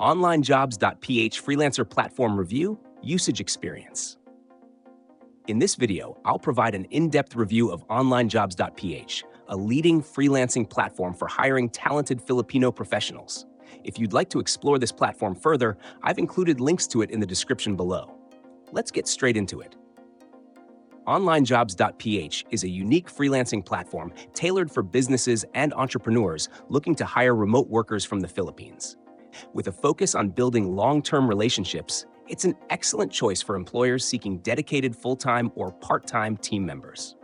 OnlineJobs.ph Freelancer Platform Review, Usage Experience. In this video, I'll provide an in-depth review of OnlineJobs.ph, a leading freelancing platform for hiring talented Filipino professionals. If you'd like to explore this platform further, I've included links to it in the description below. Let's get straight into it. OnlineJobs.ph is a unique freelancing platform tailored for businesses and entrepreneurs looking to hire remote workers from the Philippines. With a focus on building long-term relationships, it's an excellent choice for employers seeking dedicated full-time or part-time team members.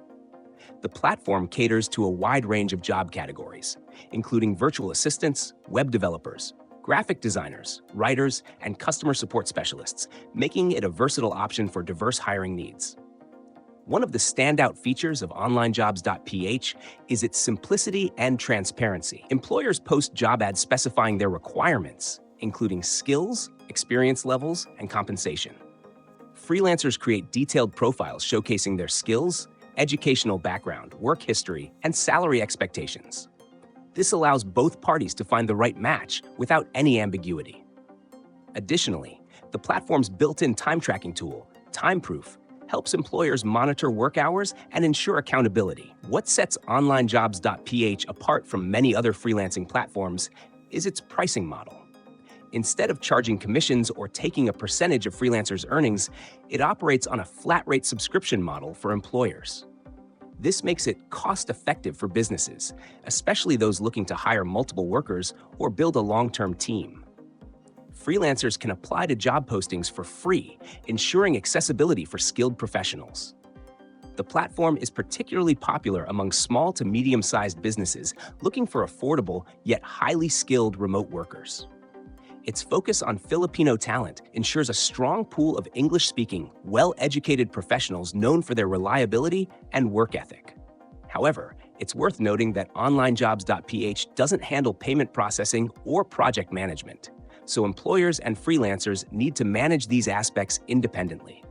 The platform caters to a wide range of job categories, including virtual assistants, web developers, graphic designers, writers, and customer support specialists, making it a versatile option for diverse hiring needs. One of the standout features of OnlineJobs.ph is its simplicity and transparency. Employers post job ads specifying their requirements, including skills, experience levels, and compensation. Freelancers create detailed profiles showcasing their skills, educational background, work history, and salary expectations. This allows both parties to find the right match without any ambiguity. Additionally, the platform's built-in time tracking tool, TimeProof, helps employers monitor work hours and ensure accountability. What sets OnlineJobs.ph apart from many other freelancing platforms is its pricing model. Instead of charging commissions or taking a percentage of freelancers' earnings, it operates on a flat-rate subscription model for employers. This makes it cost-effective for businesses, especially those looking to hire multiple workers or build a long-term team. Freelancers can apply to job postings for free, ensuring accessibility for skilled professionals. The platform is particularly popular among small to medium-sized businesses looking for affordable yet highly skilled remote workers. Its focus on Filipino talent ensures a strong pool of English-speaking, well-educated professionals known for their reliability and work ethic. However, it's worth noting that OnlineJobs.ph doesn't handle payment processing or project management, so employers and freelancers need to manage these aspects independently.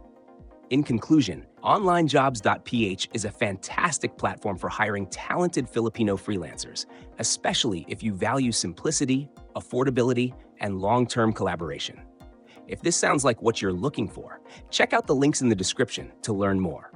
In conclusion, OnlineJobs.ph is a fantastic platform for hiring talented Filipino freelancers, especially if you value simplicity, affordability, and long-term collaboration. If this sounds like what you're looking for, check out the links in the description to learn more.